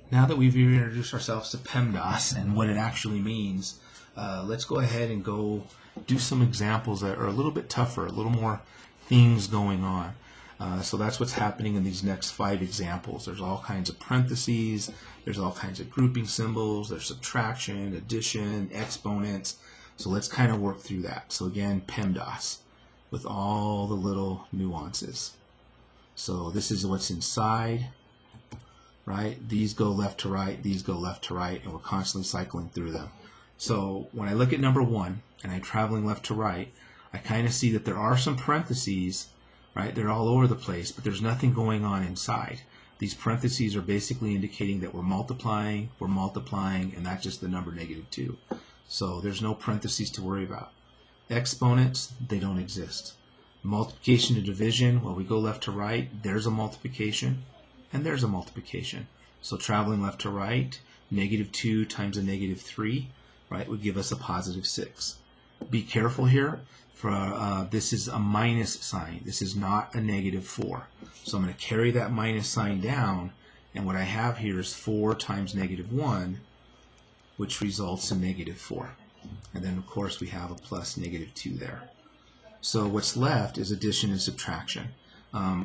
Now that we've introduced ourselves to PEMDAS and what it actually means, let's go ahead and go do some examples that are a little bit tougher, a little more things going on. So that's what's happening in these next 5 examples. There's all kinds of parentheses, there's all kinds of grouping symbols, there's subtraction, addition, exponents. So let's kind of work through that. So again, PEMDAS with all the little nuances. So this is what's inside. Right? These go left to right, these go left to right, and we're constantly cycling through them. So when I look at number 1 and I'm traveling left to right, I kind of see that there are some parentheses, right? They're all over the place, but there's nothing going on inside. These parentheses are basically indicating that we're multiplying, and that's just the number -2. So there's no parentheses to worry about. Exponents, they don't exist. Multiplication to division, well, we go left to right, there's a multiplication. And there's a multiplication. So traveling left to right, -2 times a -3, right, would give us a +6. Be careful here. For this is a minus sign. This is not a -4. So I'm going to carry that minus sign down, and what I have here is 4 times -1, which results in -4. And then, of course, we have a plus -2 there. So what's left is addition and subtraction.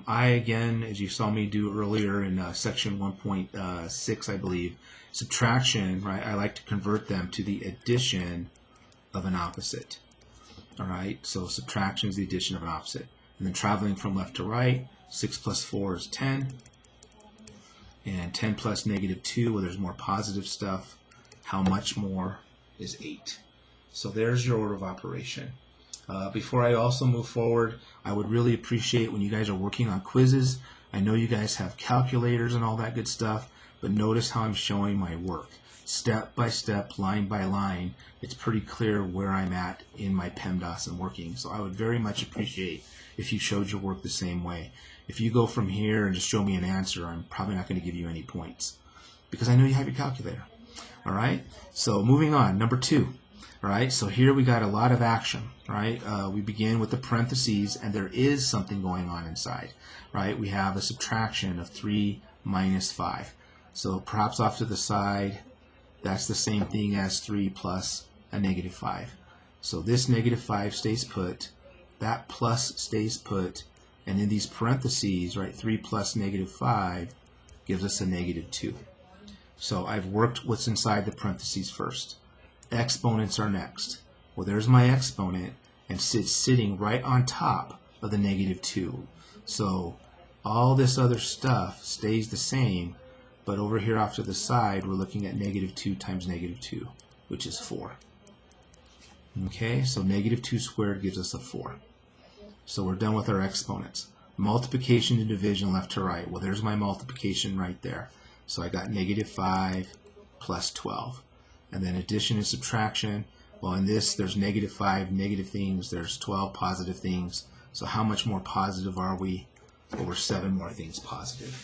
Again, as you saw me do earlier in section 1.6, I believe, subtraction, right, I like to convert them to the addition of an opposite. All right, so subtraction is the addition of an opposite. And then traveling from left to right, 6 plus 4 is 10. And 10 plus -2, well, there's more positive stuff. How much more is 8? So there's your order of operation. Before I also move forward, I would really appreciate when you guys are working on quizzes. I know you guys have calculators and all that good stuff, but notice how I'm showing my work. Step by step, line by line, it's pretty clear where I'm at in my PEMDAS and working. So I would very much appreciate if you showed your work the same way. If you go from here and just show me an answer, I'm probably not going to give you any points because I know you have your calculator. All right, so moving on, number 2. All right, so here we got a lot of action, right? We begin with the parentheses, and there is something going on inside, right? We have a subtraction of 3 minus 5. So perhaps off to the side, that's the same thing as 3 plus a -5. So this -5 stays put, that plus stays put, and in these parentheses, right, 3 plus -5 gives us a -2. So I've worked what's inside the parentheses first. Exponents are next. Well, there's my exponent, and it's sitting right on top of the -2. So all this other stuff stays the same, but over here off to the side, we're looking at -2 times -2, which is 4. Okay, so -2 squared gives us a 4. So we're done with our exponents. Multiplication and division left to right. Well, there's my multiplication right there. So I got -5 plus 12. And then addition and subtraction, well, in this there's -5 negative things, there's 12 positive things. So how much more positive are we? Well, we're 7 more things positive.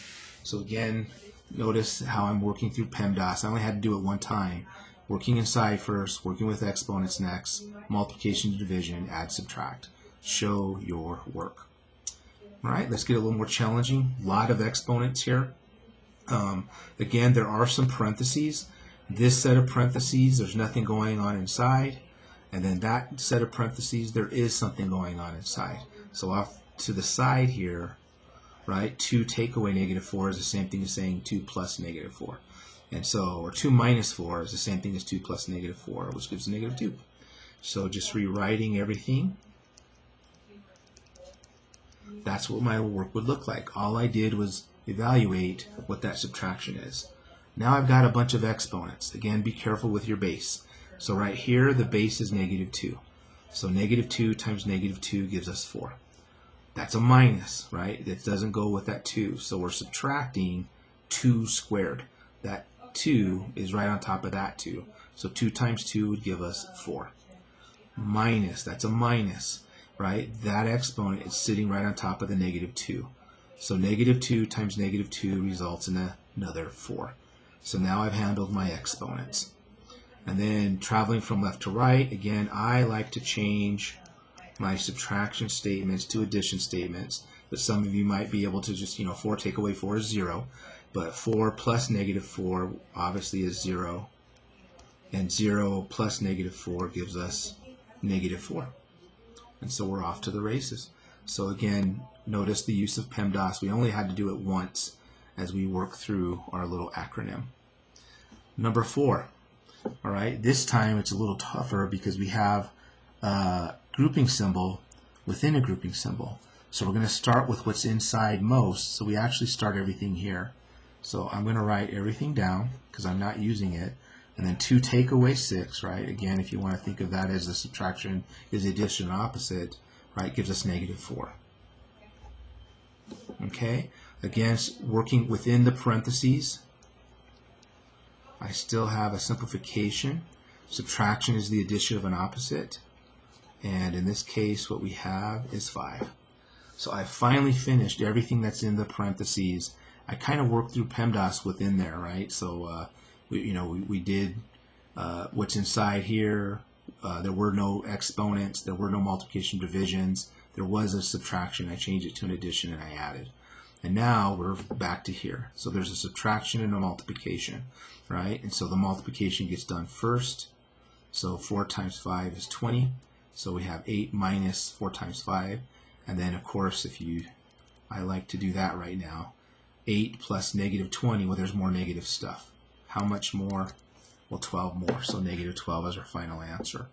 So again, notice how I'm working through PEMDAS. I only had to do it one time. Working inside first, working with exponents next, multiplication to division, add, subtract. Show your work. All right, let's get a little more challenging. A lot of exponents here. Again, there are some parentheses. This set of parentheses, there's nothing going on inside. And then that set of parentheses, there is something going on inside. So off to the side here, right, 2 take away -4 is the same thing as saying 2 plus -4. And so, or 2 minus 4 is the same thing as 2 plus -4, which gives -2. So just rewriting everything. That's what my work would look like. All I did was evaluate what that subtraction is. Now I've got a bunch of exponents. Again, be careful with your base. So right here, the base is -2. So -2 times -2 gives us 4. That's a minus, right? It doesn't go with that 2. So we're subtracting 2 squared. That 2 is right on top of that 2. So 2 times 2 would give us 4. Minus, that's a minus, right? That exponent is sitting right on top of the -2. So -2 times -2 results in another 4. So now I've handled my exponents. And then traveling from left to right, again, I like to change my subtraction statements to addition statements. but some of you might be able to just, 4 take away 4 is 0. But 4 plus negative 4 obviously is 0. And 0 plus negative 4 gives us negative 4. And so we're off to the races. So again, notice the use of PEMDAS. We only had to do it once as we work through our little acronym. Number 4. All right, this time it's a little tougher because we have a grouping symbol within a grouping symbol. So we're going to start with what's inside most. So we actually start everything here. So I'm going to write everything down because I'm not using it. And then 2 take away 6, right? Again, if you want to think of that as the subtraction is the addition opposite, right, gives us negative 4. Okay? Again, working within the parentheses, I still have a simplification. Subtraction is the addition of an opposite. And in this case, what we have is 5. So I finally finished everything that's in the parentheses. I kind of worked through PEMDAS within there, right? So we did what's inside here. There were no exponents. There were no multiplication divisions. There was a subtraction. I changed it to an addition and I added. And now we're back to here. So there's a subtraction and a multiplication, right? And so the multiplication gets done first. So 4 times 5 is 20. So we have 8 minus 4 times 5. And then, of course, I like to do that right now. 8 plus negative 20, well, there's more negative stuff. How much more? Well, 12 more. So negative 12 is our final answer.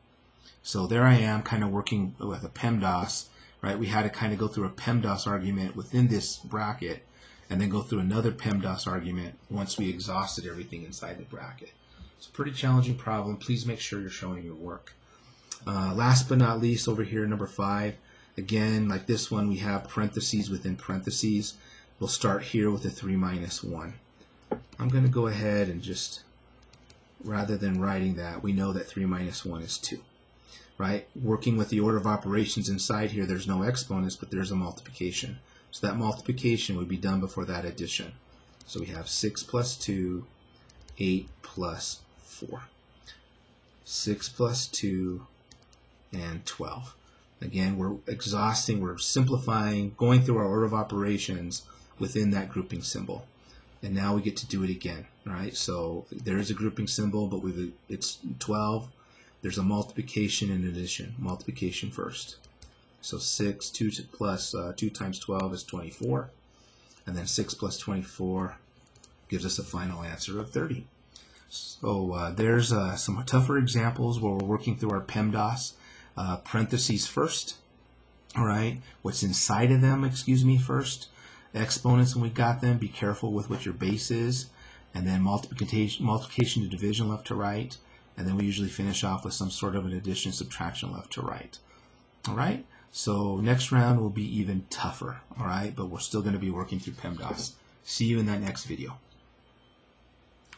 So there I am kind of working with a PEMDAS. Right, we had to kind of go through a PEMDAS argument within this bracket and then go through another PEMDAS argument once we exhausted everything inside the bracket. It's a pretty challenging problem. Please make sure you're showing your work. Last but not least, over here, number 5. Again, like this one, we have parentheses within parentheses. We'll start here with a 3 minus 1. I'm going to go ahead and just, rather than writing that, we know that 3 minus 1 is 2. Right? Working with the order of operations inside here, there's no exponents, but there's a multiplication. So that multiplication would be done before that addition. So we have 6 plus 2, 8 plus 4. 6 plus 2, and 12. Again, we're exhausting, we're simplifying, going through our order of operations within that grouping symbol. And now we get to do it again, right? So there is a grouping symbol, but it's 12. There's a multiplication and addition. Multiplication first. So 6, 2 times 12 is 24. And then 6 plus 24 gives us a final answer of 30. So there's some tougher examples where we're working through our PEMDAS. Parentheses first. All right. What's inside of them, first. Exponents when we got them. Be careful with what your base is. And then multiplication to division left to right. And then we usually finish off with some sort of an addition, subtraction left to right. All right? So next round will be even tougher. All right? But we're still going to be working through PEMDAS. See you in that next video.